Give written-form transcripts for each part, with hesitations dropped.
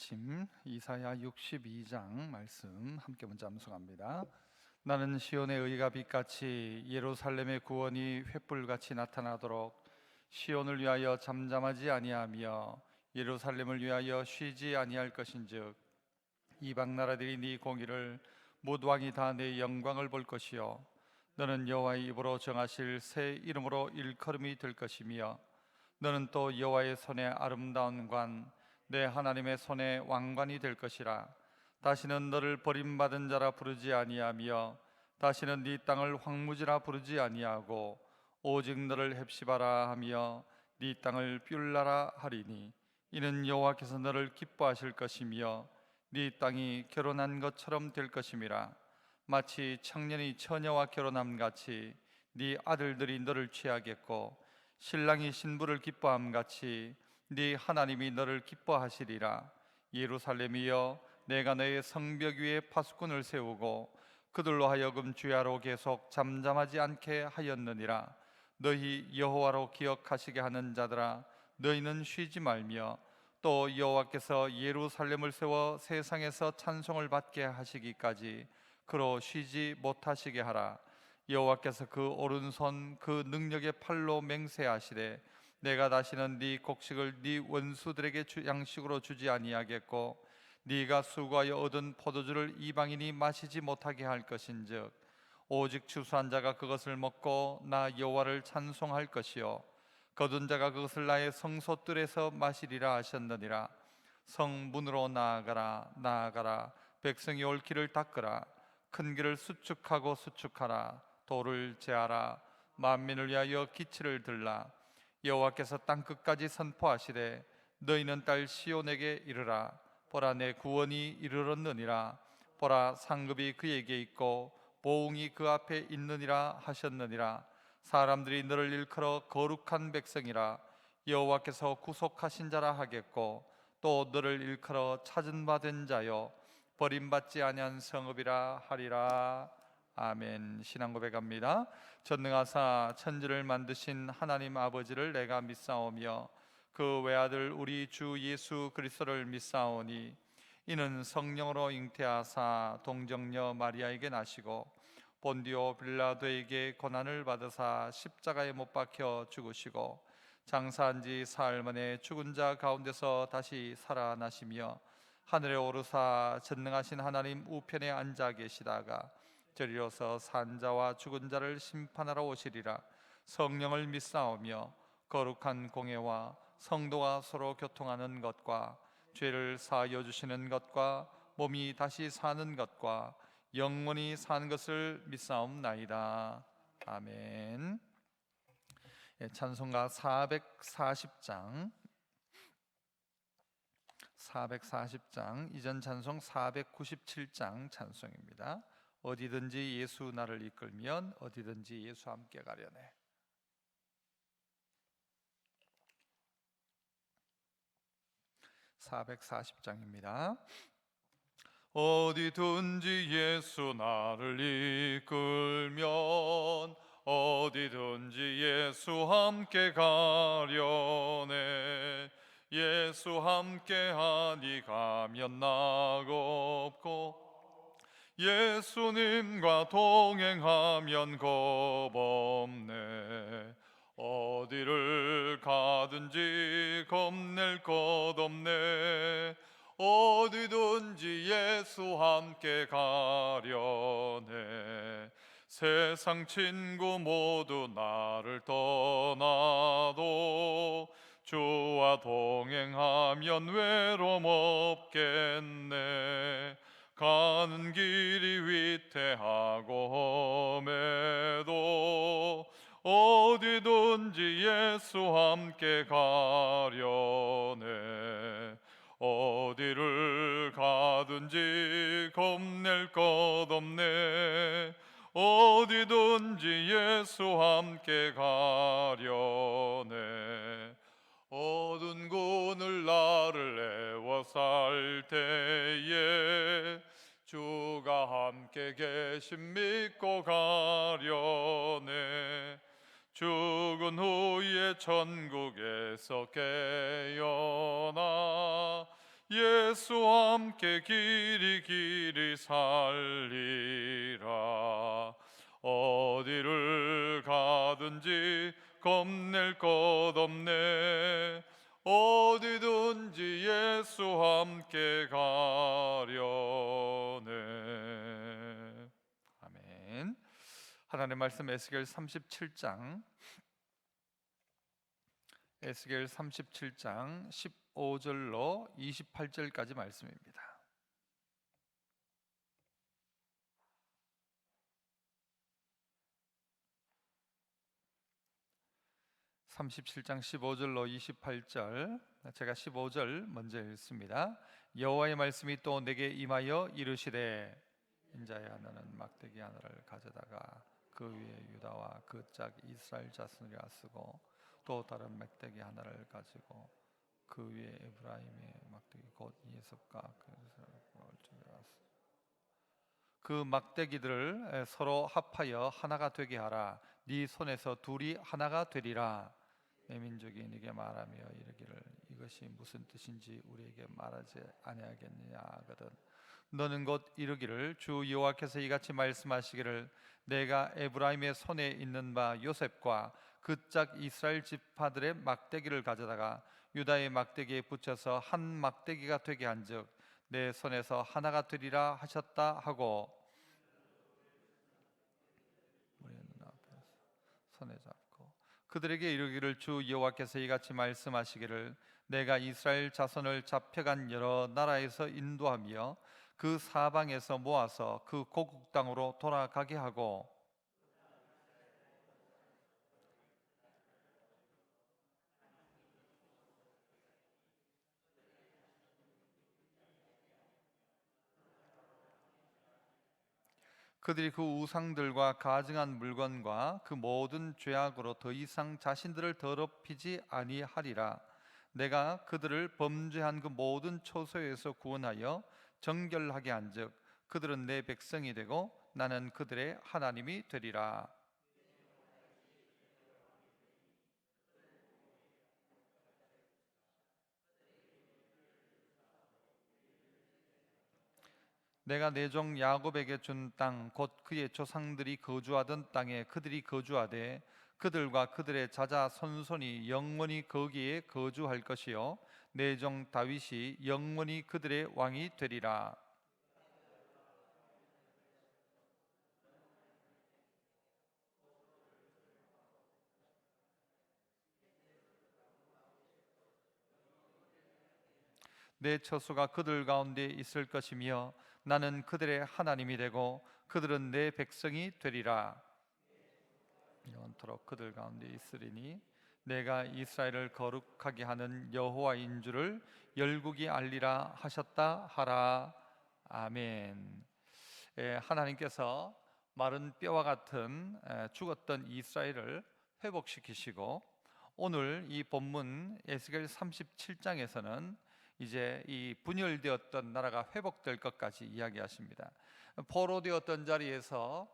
아침 이사야 62장 말씀 함께 먼저 암송합니다. 나는 시온의 의가 빛같이 예루살렘의 구원이 횃불같이 나타나도록 시온을 위하여 잠잠하지 아니하며 예루살렘을 위하여 쉬지 아니할 것인즉 이방 나라들이 네 공의를 못 왕이 다 내 영광을 볼 것이요 너는 여호와의 입으로 정하실 새 이름으로 일컬음이 될 것이며 너는 또 여호와의 손에 아름다운 관 내 하나님의 손에 왕관이 될 것이라. 다시는 너를 버림받은 자라 부르지 아니하며 다시는 네 땅을 황무지라 부르지 아니하고 오직 너를 헵시바라 하며 네 땅을 뷸라라 하리니 이는 여호와께서 너를 기뻐하실 것이며 네 땅이 결혼한 것처럼 될 것임이라. 마치 청년이 처녀와 결혼함 같이 네 아들들이 너를 취하겠고 신랑이 신부를 기뻐함 같이 네 하나님이 너를 기뻐하시리라. 예루살렘이여, 내가 너의 성벽 위에 파수꾼을 세우고 그들로 하여금 주야로 계속 잠잠하지 않게 하였느니라. 너희 여호와로 기억하시게 하는 자들아, 너희는 쉬지 말며 또 여호와께서 예루살렘을 세워 세상에서 찬송을 받게 하시기까지 그로 쉬지 못하시게 하라. 여호와께서 그 오른손 그 능력의 팔로 맹세하시되 내가 다시는 네 곡식을 네 원수들에게 양식으로 주지 아니하겠고 네가 수고하여 얻은 포도주를 이방인이 마시지 못하게 할 것인즉 오직 추수한 자가 그것을 먹고 나 여호와를 찬송할 것이요 거둔 자가 그것을 나의 성소뜰에서 마시리라 하셨느니라. 성문으로 나아가라 나아가라. 백성이 올 길을 닦으라. 큰 길을 수축하고 수축하라. 돌을 제하라. 만민을 위하여 기치를 들라. 여호와께서 땅끝까지 선포하시되 너희는 딸 시온에게 이르라. 보라, 내 구원이 이르렀느니라. 보라, 상급이 그에게 있고 보응이 그 앞에 있느니라 하셨느니라. 사람들이 너를 일컬어 거룩한 백성이라 여호와께서 구속하신 자라 하겠고 또 너를 일컬어 찾은 바 된 자여 버림받지 아니한 성읍이라 하리라. 아멘. 신앙 고백합니다. 전능하사 천지를 만드신 하나님 아버지를 내가 믿사오며 그 외아들 우리 주 예수 그리스도를 믿사오니 이는 성령으로 잉태하사 동정녀 마리아에게 나시고 본디오 빌라도에게 고난을 받으사 십자가에 못 박혀 죽으시고 장사한 지 사흘 만에 죽은 자 가운데서 다시 살아나시며 하늘에 오르사 전능하신 하나님 우편에 앉아 계시다가 저리로서 산자와 죽은 자를 심판하러 오시리라. 성령을 믿사오며 거룩한 공회와 성도가 서로 교통하는 것과 죄를 사하여 주시는 것과 몸이 다시 사는 것과 영원히 사는 것을 믿사옵나이다. 아멘. 찬송가 440장 이전 찬송 497장 찬송입니다. 어디든지 예수 나를 이끌면 어디든지 예수 함께 가려네. (440장입니다) 어디든지 예수 나를 이끌면 어디든지 예수 함께 가려네. 예수 함께하니 가면 낙없고 예수님과 동행하면 겁없네. 어디를 가든지 겁낼 것 없네. 어디든지 예수 함께 가려네. 세상 친구 모두 나를 떠나도 주와 동행하면 외로움 없겠네. 가는 길이 위태하고 험해도 어디든지 예수 함께 가려네. 어디를 가든지 겁낼 것 없네. 어디든지 예수 함께 가려네. 어두운 군을 나를 애워 살 때에 주가 함께 계심 믿고 가려네. 죽은 후에 천국에서 깨어나 예수와 함께 길이 길이 살리라. 어디를 가든지 겁낼 것 없네. 어디든지 예수와 함께 가려네. 아멘. 하나님의 말씀 에스겔 37장 15절로 28절까지 말씀입니다. 37장 15절로 28절, 제가 15절 먼저 읽습니다. 여호와의 말씀이 또 내게 임하여 이르시되, 인자야 너는 막대기 하나를 가져다가 그 위에 유다와 그 짝 이스라엘 자손이라 쓰고, 또 다른 막대기 하나를 가지고 그 위에 에브라임의 막대기 곧 예섭과 그 막대기들을 서로 합하여 하나가 되게 하라. 네 손에서 둘이 하나가 되리라. 내 민족이 네게 말하며 이르기를 이것이 무슨 뜻인지 우리에게 말하지 아니하겠느냐 하거든. 너는 곧 이르기를 주 여호와께서 이같이 말씀하시기를 내가 에브라임의 손에 있는 바 요셉과 그 짝 이스라엘 지파들의 막대기를 가져다가 유다의 막대기에 붙여서 한 막대기가 되게 한즉 내 손에서 하나가 되리라 하셨다 하고, 우리의 눈앞에서 손에 잡고 그들에게 이르기를 주 여호와께서 이같이 말씀하시기를 내가 이스라엘 자손을 잡혀간 여러 나라에서 인도하며 그 사방에서 모아서 그 고국 땅으로 돌아가게 하고, 그들이 그 우상들과 가증한 물건과 그 모든 죄악으로 더 이상 자신들을 더럽히지 아니하리라. 내가 그들을 범죄한 그 모든 초소에서 구원하여 정결하게 한즉 그들은 내 백성이 되고 나는 그들의 하나님이 되리라. 내가 내 종 야곱에게 준 땅 곧 그의 조상들이 거주하던 땅에 그들이 거주하되 그들과 그들의 자자 손손이 영원히 거기에 거주할 것이요 내 종 다윗이 영원히 그들의 왕이 되리라. 내 처소가 그들 가운데 있을 것이며 나는 그들의 하나님이 되고 그들은 내 백성이 되리라. 영원토록 그들 가운데 있으리니 내가 이스라엘을 거룩하게 하는 여호와인 줄을 열국이 알리라 하셨다 하라. 아멘. 하나님께서 마른 뼈와 같은 죽었던 이스라엘을 회복시키시고, 오늘 이 본문 에스겔 37장에서는 이제 이 분열되었던 나라가 회복될 것까지 이야기하십니다. 포로되었던 자리에서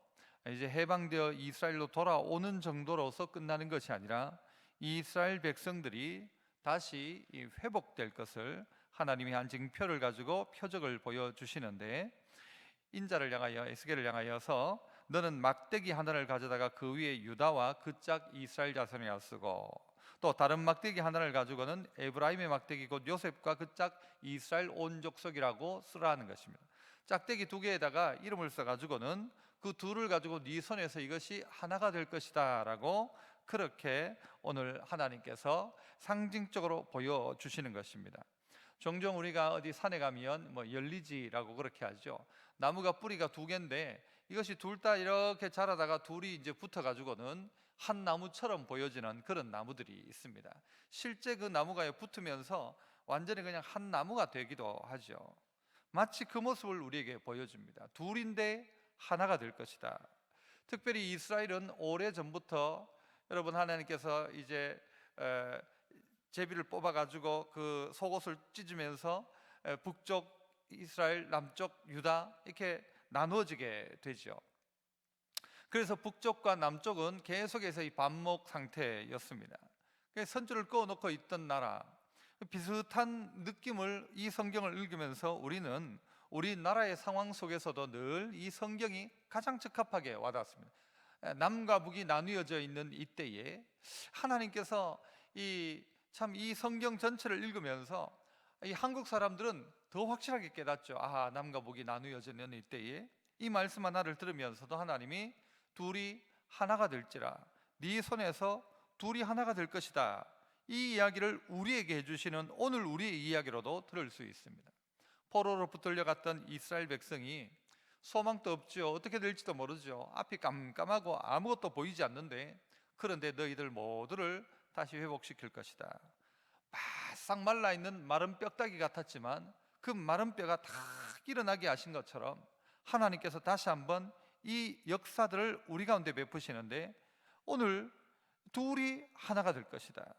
이제 해방되어 이스라엘로 돌아오는 정도로서 끝나는 것이 아니라 이스라엘 백성들이 다시 회복될 것을 하나님이 한 징표를 가지고 표적을 보여주시는데, 인자를 향하여 에스겔을 향하여서 너는 막대기 하나를 가져다가 그 위에 유다와 그 짝 이스라엘 자손이라 쓰고, 또 다른 막대기 하나를 가지고는 에브라임의 막대기 곧 요셉과 그 짝 이스라엘 온 족속이라고 쓰라는 것입니다. 짝대기 두 개에다가 이름을 써가지고는 그 둘을 가지고 네 손에서 이것이 하나가 될 것이다 라고, 그렇게 오늘 하나님께서 상징적으로 보여주시는 것입니다. 종종 우리가 어디 산에 가면 열리지라고 그렇게 하죠. 나무가 뿌리가 두 개인데 이것이 둘 다 이렇게 자라다가 둘이 이제 붙어가지고는 한 나무처럼 보여지는 그런 나무들이 있습니다. 실제 그 나무가 붙으면서 완전히 그냥 한 나무가 되기도 하죠. 마치 그 모습을 우리에게 보여줍니다. 둘인데 하나가 될 것이다. 특별히 이스라엘은 오래전부터, 여러분, 하나님께서 이제 제비를 뽑아가지고 그 속옷을 찢으면서 북쪽 이스라엘, 남쪽 유다 이렇게 나누어지게 되죠. 그래서 북쪽과 남쪽은 계속해서 이 반목 상태였습니다. 선주를 꺼놓고 있던 나라, 비슷한 느낌을 이 성경을 읽으면서 우리는 우리나라의 상황 속에서도 늘 이 성경이 가장 적합하게 와닿습니다. 남과 북이 나뉘어져 있는 이때에 하나님께서 이 성경 전체를 읽으면서 이 한국 사람들은 더 확실하게 깨닫죠. 아, 남과 북이 나누어져 있는 이때에 이 말씀 하나를 들으면서도 하나님이 둘이 하나가 될지라, 네 손에서 둘이 하나가 될 것이다, 이 이야기를 우리에게 해주시는 오늘 우리의 이야기로도 들을 수 있습니다. 포로로 붙들려갔던 이스라엘 백성이 소망도 없죠. 어떻게 될지도 모르죠. 앞이 깜깜하고 아무것도 보이지 않는데, 그런데 너희들 모두를 다시 회복시킬 것이다. 바싹 말라있는 마른 뼈다귀 같았지만 그 마른 뼈가 다 일어나게 하신 것처럼 하나님께서 다시 한번 이 역사들을 우리 가운데 베푸시는데, 오늘 둘이 하나가 될 것이다.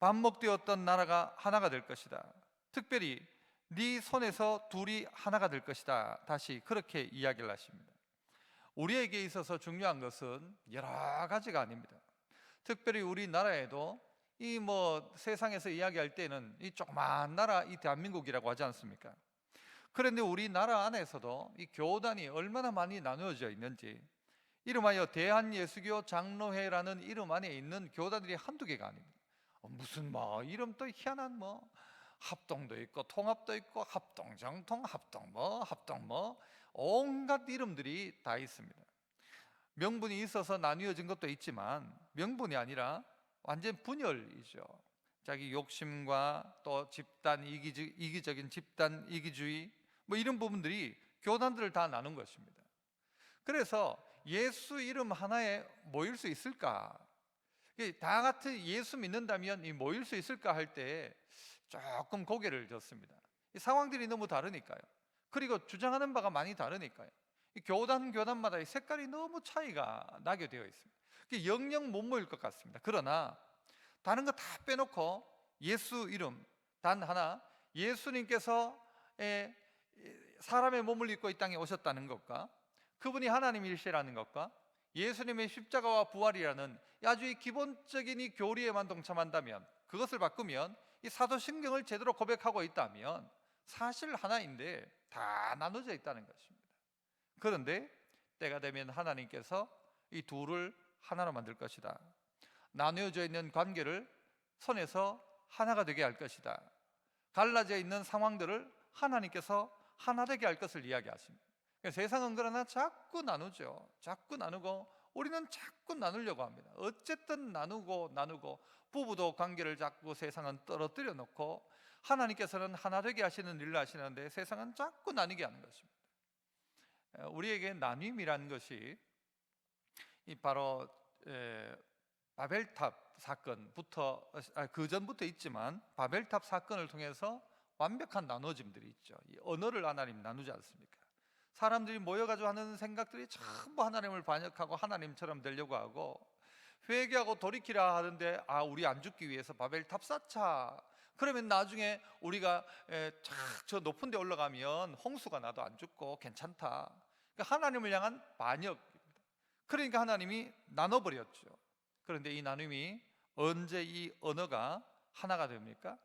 반목되었던 나라가 하나가 될 것이다. 특별히 네 손에서 둘이 하나가 될 것이다. 다시 그렇게 이야기를 하십니다. 우리에게 있어서 중요한 것은 여러 가지가 아닙니다. 특별히 우리나라에도 이 세상에서 이야기할 때는 이 조그마한 나라, 이 대한민국이라고 하지 않습니까? 그런데 우리나라 안에서도 이 교단이 얼마나 많이 나누어져 있는지, 이름하여 대한예수교 장로회라는 이름 안에 있는 교단들이 한두 개가 아닙니다. 무슨 이름도 희한한 합동도 있고 통합도 있고 합동정통, 합동 온갖 이름들이 다 있습니다. 명분이 있어서 나뉘어진 것도 있지만 명분이 아니라 완전 분열이죠. 자기 욕심과 또 집단 이기적인 집단 이기주의 이런 부분들이 교단들을 다 나눈 것입니다. 그래서 예수 이름 하나에 모일 수 있을까? 다 같이 예수 믿는다면 모일 수 있을까 할 때 조금 고개를 졌습니다. 이 상황들이 너무 다르니까요. 그리고 주장하는 바가 많이 다르니까요. 이 교단마다 이 색깔이 너무 차이가 나게 되어 있습니다. 영영 못 모일 것 같습니다. 그러나 다른 거 다 빼놓고 예수 이름 단 하나, 예수님께서 사람의 몸을 입고 이 땅에 오셨다는 것과 그분이 하나님이시라는 것과 예수님의 십자가와 부활이라는 아주 이 기본적인 이 교리에만 동참한다면, 그것을 바꾸면 이 사도신경을 제대로 고백하고 있다면 사실 하나인데 다 나눠져 있다는 것입니다. 그런데 때가 되면 하나님께서 이 둘을 하나로 만들 것이다. 나누어져 있는 관계를 손에서 하나가 되게 할 것이다. 갈라져 있는 상황들을 하나님께서 하나 되게 할 것을 이야기하십니다. 세상은 그러나 자꾸 나누죠. 자꾸 나누고 우리는 자꾸 나누려고 합니다. 어쨌든 나누고 부부도 관계를 자꾸 세상은 떨어뜨려 놓고 하나님께서는 하나 되게 하시는 일을 하시는데 세상은 자꾸 나뉘게 하는 것입니다. 우리에게 나눔이라는 것이 바로 바벨탑 사건부터, 그 전부터 있지만 바벨탑 사건을 통해서 완벽한 나눠짐들이 있죠. 이 언어를 하나님 나누지 않습니까? 사람들이 모여가지고 하는 생각들이 전부 하나님을 반역하고 하나님처럼 되려고 하고, 회개하고 돌이키라 하는데 우리 안 죽기 위해서 바벨탑 쌓자. 그러면 나중에 우리가 저 높은 데 올라가면 홍수가 나도 안 죽고 괜찮다. 그러니까 하나님을 향한 반역입니다. 그러니까 하나님이 나눠버렸죠. 그런데 이 나눔이 언제 이 언어가 하나가 됩니까?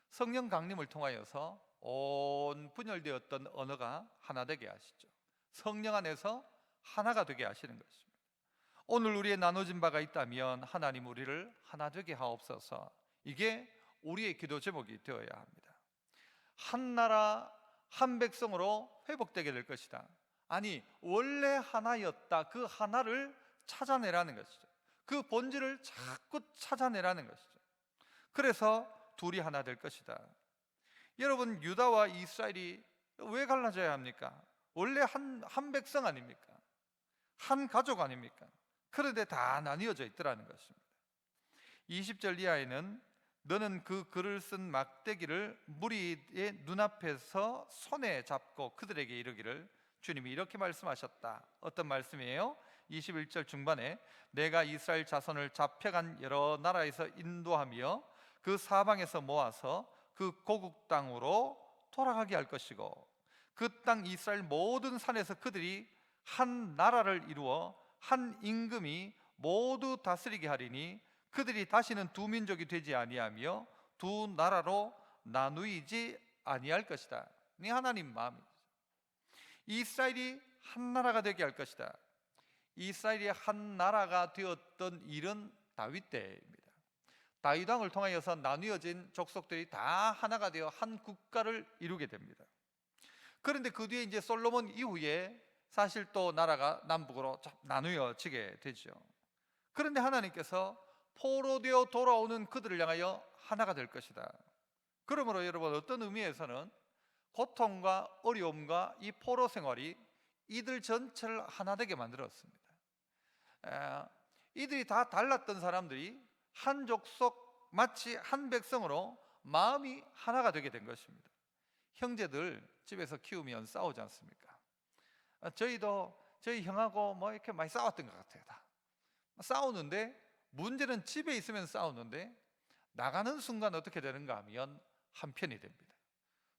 성령 강림을 통하여서 온 분열되었던 언어가 하나 되게 하시죠. 성령 안에서 하나가 되게 하시는 것입니다. 오늘 우리의 나눠진 바가 있다면 하나님 우리를 하나 되게 하옵소서. 이게 우리의 기도 제목이 되어야 합니다. 한 나라 한 백성으로 회복되게 될 것이다. 아니, 원래 하나였다. 그 하나를 찾아내라는 것이죠. 그 본질을 자꾸 찾아내라는 것이죠. 그래서 둘이 하나 될 것이다. 여러분, 유다와 이스라엘이 왜 갈라져야 합니까? 원래 한 백성 아닙니까? 한 가족 아닙니까? 그런데 다 나뉘어져 있더라는 것입니다. 20절 이하에는 너는 그 글을 쓴 막대기를 무리의 눈앞에서 손에 잡고 그들에게 이르기를, 주님이 이렇게 말씀하셨다. 어떤 말씀이에요? 21절 중반에 내가 이스라엘 자손을 잡혀간 여러 나라에서 인도하며 그 사방에서 모아서 그 고국 땅으로 돌아가게 할 것이고, 그 땅 이스라엘 모든 산에서 그들이 한 나라를 이루어 한 임금이 모두 다스리게 하리니 그들이 다시는 두 민족이 되지 아니하며 두 나라로 나누이지 아니할 것이다. 이 하나님 마음이죠. 이스라엘이 한 나라가 되게 할 것이다. 이스라엘이 한 나라가 되었던 일은 다윗 때입니다. 다윗 왕을 통하여서 나뉘어진 족속들이 다 하나가 되어 한 국가를 이루게 됩니다. 그런데 그 뒤에 이제 솔로몬 이후에 사실 또 나라가 남북으로 나누어지게 되죠. 그런데 하나님께서 포로되어 돌아오는 그들을 향하여 하나가 될 것이다. 그러므로 여러분, 어떤 의미에서는 고통과 어려움과 이 포로 생활이 이들 전체를 하나 되게 만들었습니다. 이들이 다 달랐던 사람들이 한 족속, 마치 한 백성으로 마음이 하나가 되게 된 것입니다. 형제들 집에서 키우면 싸우지 않습니까? 저희 형하고 뭐 이렇게 많이 싸웠던 것 같아요. 다 싸우는데, 문제는 집에 있으면 싸우는데 나가는 순간 어떻게 되는가 하면 한편이 됩니다.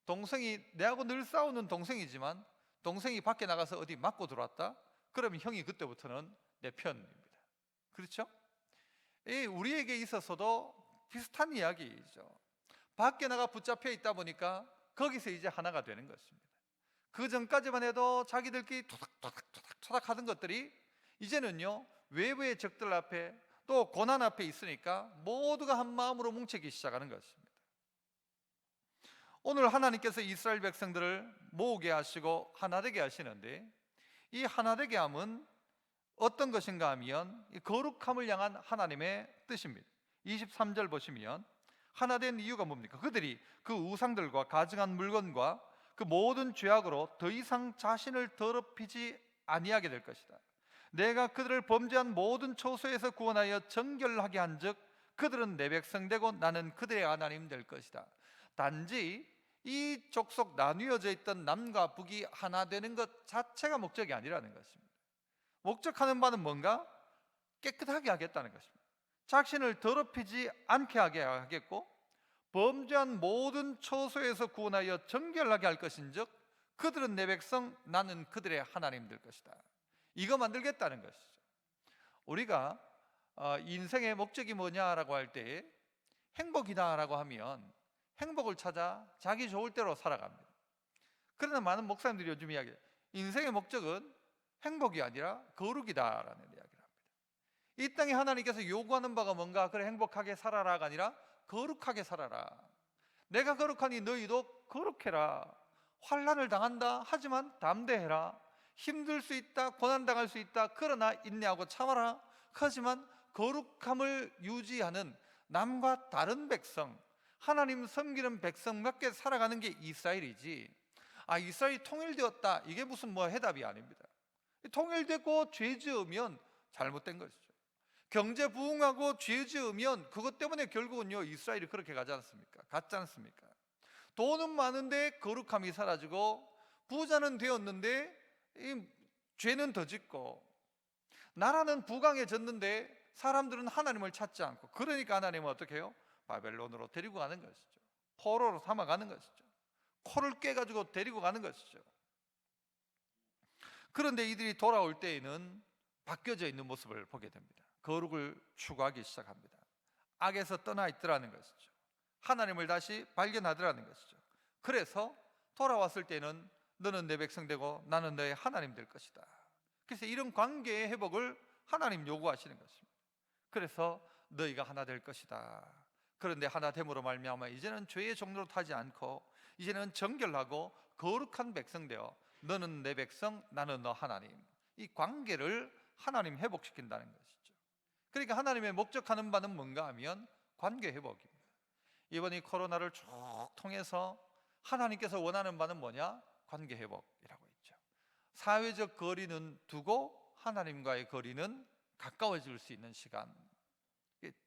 동생이, 내하고 늘 싸우는 동생이지만 동생이 밖에 나가서 어디 맞고 들어왔다? 그러면 형이 그때부터는 내 편입니다. 그렇죠? 우리에게 있어서도 비슷한 이야기이죠. 밖에 나가 붙잡혀 있다 보니까 거기서 이제 하나가 되는 것입니다. 그 전까지만 해도 자기들끼리 토닥토닥 하던 것들이 이제는요, 외부의 적들 앞에 또 고난 앞에 있으니까 모두가 한 마음으로 뭉치기 시작하는 것입니다. 오늘 하나님께서 이스라엘 백성들을 모으게 하시고 하나 되게 하시는데, 이 하나 되게 함은 어떤 것인가 하면 거룩함을 향한 하나님의 뜻입니다. 23절 보시면 하나 된 이유가 뭡니까? 그들이 그 우상들과 가증한 물건과 그 모든 죄악으로 더 이상 자신을 더럽히지 아니하게 될 것이다. 내가 그들을 범죄한 모든 초소에서 구원하여 정결하게 한즉 그들은 내 백성 되고 나는 그들의 하나님 될 것이다. 단지 이 족속 나뉘어져 있던 남과 북이 하나 되는 것 자체가 목적이 아니라는 것입니다. 목적하는 바는 뭔가? 깨끗하게 하겠다는 것입니다. 자신을 더럽히지 않게 하게 하겠고, 범죄한 모든 초소에서 구원하여 정결하게 할 것인즉 그들은 내 백성, 나는 그들의 하나님 될 것이다. 이거 만들겠다는 것이죠. 우리가 인생의 목적이 뭐냐라고 할 때 행복이다라고 하면 행복을 찾아 자기 좋을 대로 살아갑니다. 그러나 많은 목사님들이 요즘 이야기해요. 인생의 목적은 행복이 아니라 거룩이다라는 이야기를 합니다. 이 땅에 하나님께서 요구하는 바가 뭔가? 그래, 행복하게 살아라가 아니라 거룩하게 살아라. 내가 거룩하니 너희도 거룩해라. 환난을 당한다 하지만 담대해라. 힘들 수 있다, 고난당할 수 있다, 그러나 인내하고 참아라. 하지만 거룩함을 유지하는 남과 다른 백성, 하나님 섬기는 백성답게 살아가는 게 이스라엘이지, 이스라엘이 통일되었다, 이게 무슨 해답이 아닙니다. 통일되고 죄 지으면 잘못된 것이죠. 경제 부흥하고 죄 지으면 그것 때문에 결국은요, 이스라엘이 그렇게 가지 않습니까? 갔지 않습니까? 돈은 많은데 거룩함이 사라지고, 부자는 되었는데 이 죄는 더 짓고, 나라는 부강해졌는데 사람들은 하나님을 찾지 않고, 그러니까 하나님은 어떻게 해요? 바벨론으로 데리고 가는 것이죠. 포로로 삼아가는 것이죠. 코를 깨가지고 데리고 가는 것이죠. 그런데 이들이 돌아올 때에는 바뀌어져 있는 모습을 보게 됩니다. 거룩을 추구하기 시작합니다. 악에서 떠나 있더라는 것이죠. 하나님을 다시 발견하더라는 것이죠. 그래서 돌아왔을 때는 너는 내 백성 되고 나는 너의 하나님 될 것이다. 그래서 이런 관계의 회복을 하나님 요구하시는 것입니다. 그래서 너희가 하나 될 것이다. 그런데 하나 됨으로 말미암아 이제는 죄의 종로로 타지 않고 이제는 정결하고 거룩한 백성 되어 너는 내 백성, 나는 너 하나님, 이 관계를 하나님 회복시킨다는 것이죠. 그러니까 하나님의 목적하는 바는 뭔가 하면 관계 회복입니다. 이번 이 코로나를 쭉 통해서 하나님께서 원하는 바는 뭐냐? 관계 회복이라고 있죠. 사회적 거리는 두고 하나님과의 거리는 가까워질 수 있는 시간,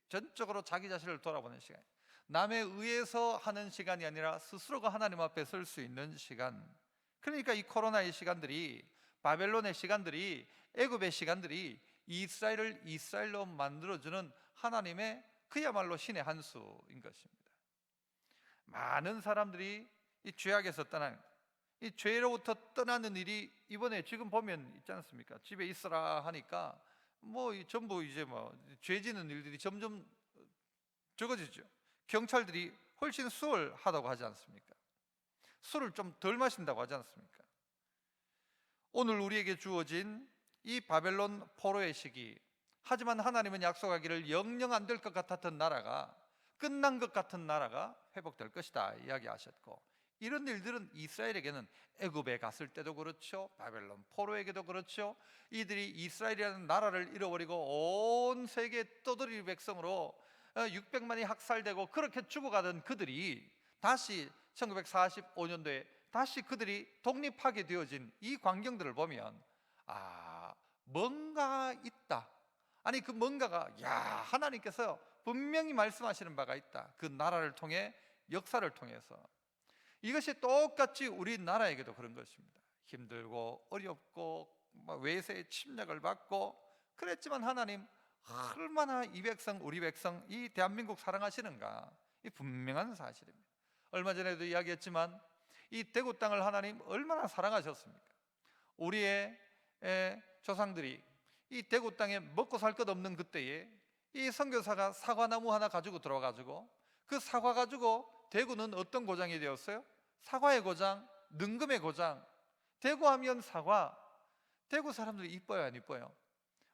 전적으로 자기 자신을 돌아보는 시간, 남에 의해서 하는 시간이 아니라 스스로가 하나님 앞에 설 수 있는 시간. 그러니까 이 코로나의 시간들이, 바벨론의 시간들이, 애굽의 시간들이 이스라엘을 이스라엘로 만들어주는 하나님의 그야말로 신의 한 수인 것입니다. 많은 사람들이 이 죄악에서 떠나는, 이 죄로부터 떠나는 일이 이번에 지금 보면 있지 않습니까? 집에 있어라 하니까 전부 이제 죄 지는 일들이 점점 적어지죠. 경찰들이 훨씬 수월하다고 하지 않습니까? 술을 좀 덜 마신다고 하지 않습니까? 오늘 우리에게 주어진 이 바벨론 포로의 시기, 하지만 하나님은 약속하기를 영영 안 될 것 같았던 나라가, 끝난 것 같은 나라가 회복될 것이다 이야기하셨고, 이런 일들은 이스라엘에게는 애굽에 갔을 때도 그렇죠, 바벨론 포로에게도 그렇죠. 이들이 이스라엘이라는 나라를 잃어버리고 온 세계 떠돌이 백성으로 600만이 학살되고 그렇게 죽어가던 그들이 다시 1945년도에 다시 그들이 독립하게 되어진 이 광경들을 보면, 뭔가 있다. 아니, 그 뭔가가, 하나님께서 분명히 말씀하시는 바가 있다. 그 나라를 통해, 역사를 통해서. 이것이 똑같이 우리나라에게도 그런 것입니다. 힘들고 어렵고 외세의 침략을 받고 그랬지만 하나님 얼마나 이 백성, 우리 백성, 이 대한민국 사랑하시는가, 이 분명한 사실입니다. 얼마 전에도 이야기했지만 이 대구 땅을 하나님 얼마나 사랑하셨습니까? 우리의 조상들이 이 대구 땅에 먹고 살 것 없는 그때에 이 선교사가 사과나무 하나 가지고 들어와가지고 그 사과 가지고 대구는 어떤 고장이 되었어요? 사과의 고장, 능금의 고장. 대구하면 사과. 대구 사람들이 이뻐요, 안 이뻐요?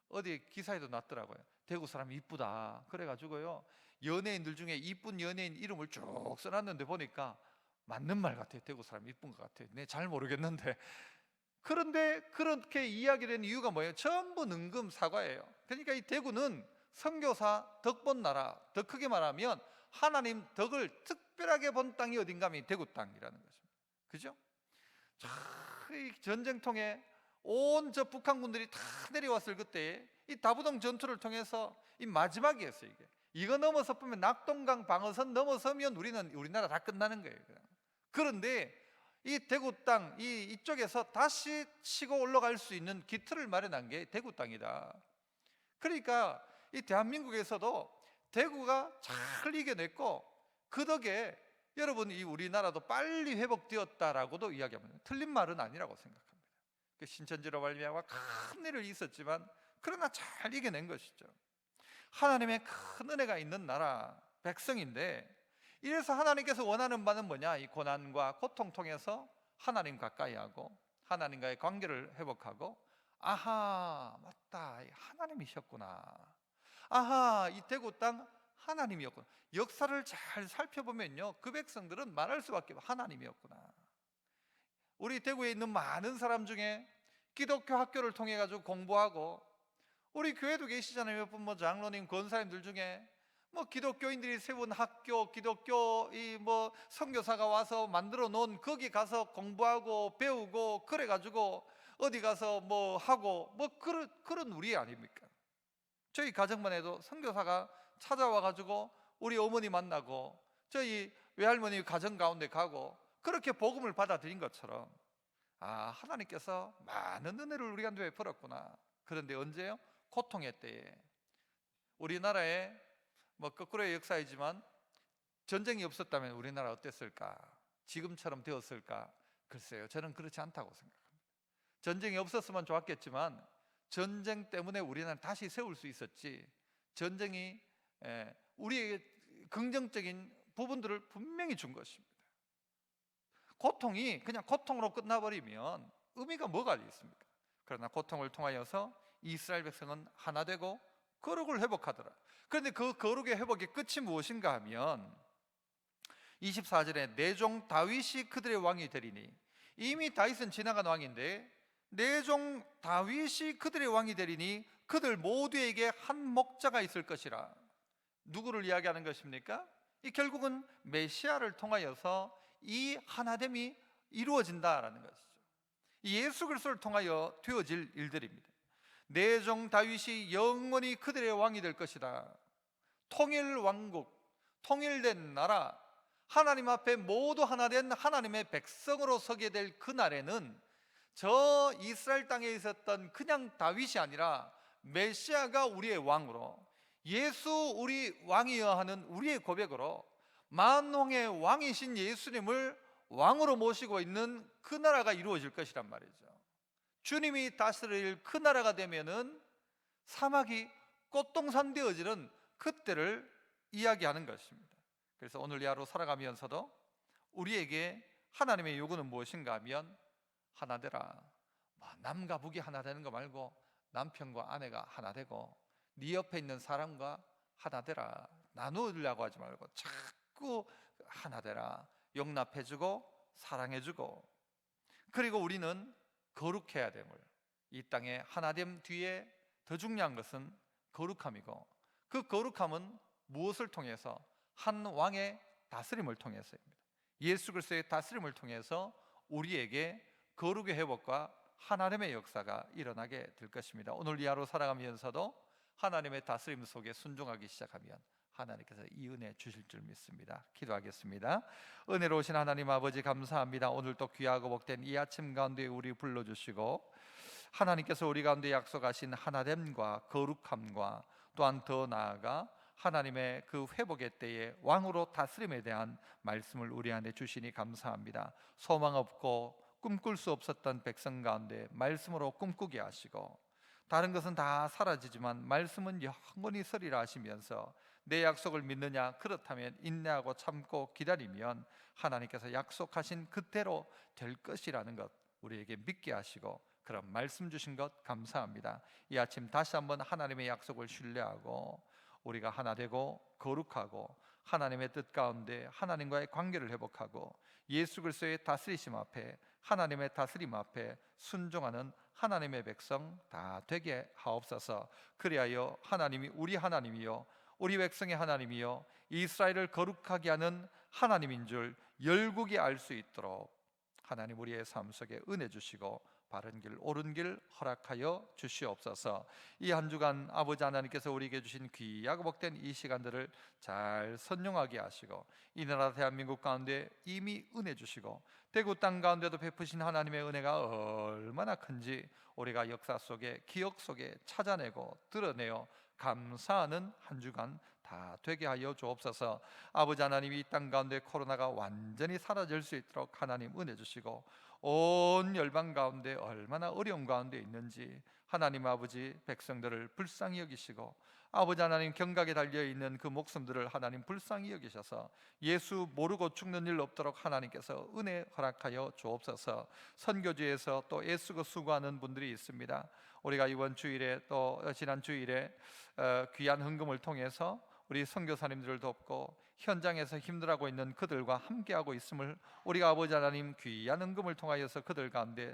어디 기사에도 났더라고요. 대구 사람 이쁘다. 그래가지고요, 연예인들 중에 이쁜 연예인 이름을 쭉 써놨는데 보니까 맞는 말 같아요. 대구 사람 이쁜 것 같아요. 네, 잘 모르겠는데. 그런데 그렇게 이야기된 이유가 뭐예요? 전부 능금 사과예요. 그러니까 이 대구는 선교사 덕본 나라, 더 크게 말하면 하나님 덕을 특별하게 본 땅이 어딘가 하면 대구 땅이라는 것입니다. 그죠? 이 전쟁통에 온 저 북한군들이 다 내려왔을 그때 이 다부동 전투를 통해서 이 마지막이었어요. 이거 넘어서 보면 낙동강 방어선 넘어서면 우리나라 다 끝나는 거예요. 그런데 이 대구 땅, 이쪽에서 다시 치고 올라갈 수 있는 기틀을 마련한 게 대구 땅이다. 그러니까 이 대한민국에서도 대구가 잘 이겨냈고 그 덕에 여러분 이 우리나라도 빨리 회복되었다라고도 이야기합니다. 틀린 말은 아니라고 생각합니다. 그 신천지로 말미암아 큰 일이 있었지만 그러나 잘 이겨낸 것이죠. 하나님의 큰 은혜가 있는 나라 백성인데, 이래서 하나님께서 원하는 바는 뭐냐? 이 고난과 고통 통해서 하나님 가까이 하고 하나님과의 관계를 회복하고, 아하, 맞다, 하나님이셨구나. 아하, 이 대구 땅 하나님이었구나. 역사를 잘 살펴보면요, 그 백성들은 말할 수밖에 없어요. 하나님이었구나. 우리 대구에 있는 많은 사람 중에 기독교 학교를 통해 가지고 공부하고, 우리 교회도 계시잖아요. 몇 분 장로님, 권사님들 중에 기독교인들이 세운 학교, 기독교 선교사가 와서 만들어 놓은 거기 가서 공부하고 배우고 그래 가지고 어디 가서 하고 그런 우리 아닙니까? 저희 가정만 해도 선교사가 찾아와 가지고 우리 어머니 만나고 저희 외할머니 가정 가운데 가고 그렇게 복음을 받아들인 것처럼, 하나님께서 많은 은혜를 우리한테 베풀었구나. 그런데 언제요? 고통의 때에. 우리나라에 거꾸로의 역사이지만 전쟁이 없었다면 우리나라 어땠을까? 지금처럼 되었을까? 글쎄요, 저는 그렇지 않다고 생각합니다. 전쟁이 없었으면 좋았겠지만 전쟁 때문에 우리나라를 다시 세울 수 있었지, 전쟁이 우리에게 긍정적인 부분들을 분명히 준 것입니다. 고통이 그냥 고통으로 끝나버리면 의미가 뭐가 있습니까? 그러나 고통을 통하여서 이스라엘 백성은 하나 되고 거룩을 회복하더라. 그런데 그 거룩의 회복의 끝이 무엇인가 하면 24절에 내 종 다윗이 그들의 왕이 되리니, 이미 다윗은 지나간 왕인데 내 종 다윗이 그들의 왕이 되리니 그들 모두에게 한 목자가 있을 것이라. 누구를 이야기하는 것입니까? 이 결국은 메시아를 통하여서 이 하나됨이 이루어진다라는 것이죠. 예수 그리스도를 통하여 되어질 일들입니다. 내 종 다윗이 영원히 그들의 왕이 될 것이다. 통일 왕국, 통일된 나라, 하나님 앞에 모두 하나 된 하나님의 백성으로 서게 될 그날에는 저 이스라엘 땅에 있었던 그냥 다윗이 아니라 메시아가 우리의 왕으로, 예수 우리 왕이여 하는 우리의 고백으로 만왕의 왕이신 예수님을 왕으로 모시고 있는 그 나라가 이루어질 것이란 말이죠. 주님이 다스릴 그 나라가 되면은 사막이 꽃동산 되어지는 그때를 이야기하는 것입니다. 그래서 오늘 이 하루 살아가면서도 우리에게 하나님의 요구는 무엇인가 하면 하나 되라. 남과 북이 하나 되는 거 말고 남편과 아내가 하나 되고 네 옆에 있는 사람과 하나 되라. 나누려고 하지 말고 자꾸 하나 되라. 용납해주고 사랑해주고, 그리고 우리는 거룩해야 됨을, 이 땅에 하나됨 뒤에 더 중요한 것은 거룩함이고, 그 거룩함은 무엇을 통해서? 한 왕의 다스림을 통해서입니다. 예수 그리스도의 다스림을 통해서 우리에게 거룩의 회복과 하나님의 역사가 일어나게 될 것입니다. 오늘 이 하루 살아가면서도 하나님의 다스림 속에 순종하기 시작하면 하나님께서 이 은혜 주실 줄 믿습니다. 기도하겠습니다. 은혜로우신 하나님 아버지, 감사합니다. 오늘 또 귀하고 복된 이 아침 가운데 우리 불러주시고 하나님께서 우리 가운데 약속하신 하나됨과 거룩함과 또한 더 나아가 하나님의 그 회복의 때에 왕으로 다스림에 대한 말씀을 우리 안에 주시니 감사합니다. 소망 없고 꿈꿀 수 없었던 백성 가운데 말씀으로 꿈꾸게 하시고, 다른 것은 다 사라지지만 말씀은 영원히 서리라 하시면서 내 약속을 믿느냐? 그렇다면 인내하고 참고 기다리면 하나님께서 약속하신 그대로 될 것이라는 것 우리에게 믿게 하시고, 그런 말씀 주신 것 감사합니다. 이 아침 다시 한번 하나님의 약속을 신뢰하고 우리가 하나 되고 거룩하고 하나님의 뜻 가운데 하나님과의 관계를 회복하고 예수 그리스도의 다스리심 앞에, 하나님의 다스림 앞에 순종하는 하나님의 백성 다 되게 하옵소서. 그리하여 하나님이 우리 하나님이요 우리 백성의 하나님이요 이스라엘을 거룩하게 하는 하나님인 줄 열국이 알 수 있도록 하나님 우리의 삶 속에 은혜 주시고 바른 길 옳은 길 허락하여 주시옵소서. 이 한 주간 아버지 하나님께서 우리에게 주신 귀하고 복된 이 시간들을 잘 선용하게 하시고 이 나라 대한민국 가운데 이미 은혜 주시고 대구 땅 가운데도 베푸신 하나님의 은혜가 얼마나 큰지 우리가 역사 속에 기억 속에 찾아내고 드러내어 감사하는 한 주간 다 되게 하여 주옵소서. 아버지 하나님, 이 땅 가운데 코로나가 완전히 사라질 수 있도록 하나님 은혜 주시고 온 열방 가운데 얼마나 어려운 가운데 있는지 하나님 아버지 백성들을 불쌍히 여기시고 아버지 하나님 경각에 달려있는 그 목숨들을 하나님 불쌍히 여기셔서 예수 모르고 죽는 일 없도록 하나님께서 은혜 허락하여 주옵소서. 선교지에서 또 애쓰고 수고하는 분들이 있습니다. 우리가 이번 주일에 또 지난 주일에 귀한 헌금을 통해서 우리 선교사님들을 돕고 현장에서 힘들어하고 있는 그들과 함께하고 있음을 우리가 아버지 하나님 귀한 헌금을 통하여서 그들 가운데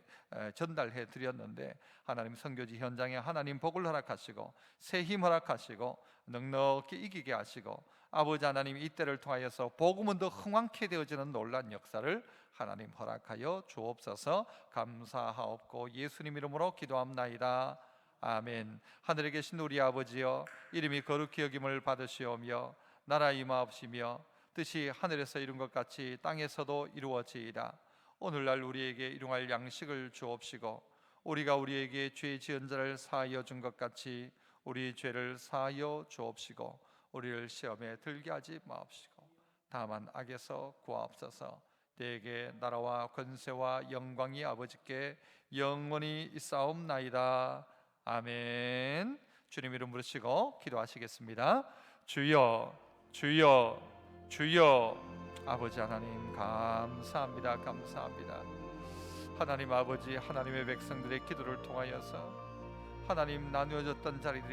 전달해 드렸는데, 하나님 선교지 현장에 하나님 복을 허락하시고 새 힘 허락하시고 넉넉히 이기게 하시고 아버지 하나님 이 때를 통하여서 복음은 더 흥왕케 되어지는 놀란 역사를 하나님 허락하여 주옵소서. 감사하옵고 예수님 이름으로 기도합나이다. 아멘. 하늘에 계신 우리 아버지여, 이름이 거룩히 여김을 받으시오며 나라 임하옵시며 뜻이 하늘에서 이룬 것 같이 땅에서도 이루어지이다. 오늘날 우리에게 일용할 양식을 주옵시고 우리가 우리에게 죄 지은 자를 사하여 준 것 같이 우리 죄를 사하여 주옵시고 우리를 시험에 들게 하지 마옵시고 다만 악에서 구하옵소서. 대개 나라와 권세와 영광이 아버지께 영원히 있사옵나이다. 아멘. 주님 이름 부르시고 기도하시겠습니다. 주여 주여 주여. 아버지 하나님 감사합니다. 감사합니다. 하나님 아버지, 하나님의 백성들의 기도를 통하여서 하나님 나누어졌던 자리들이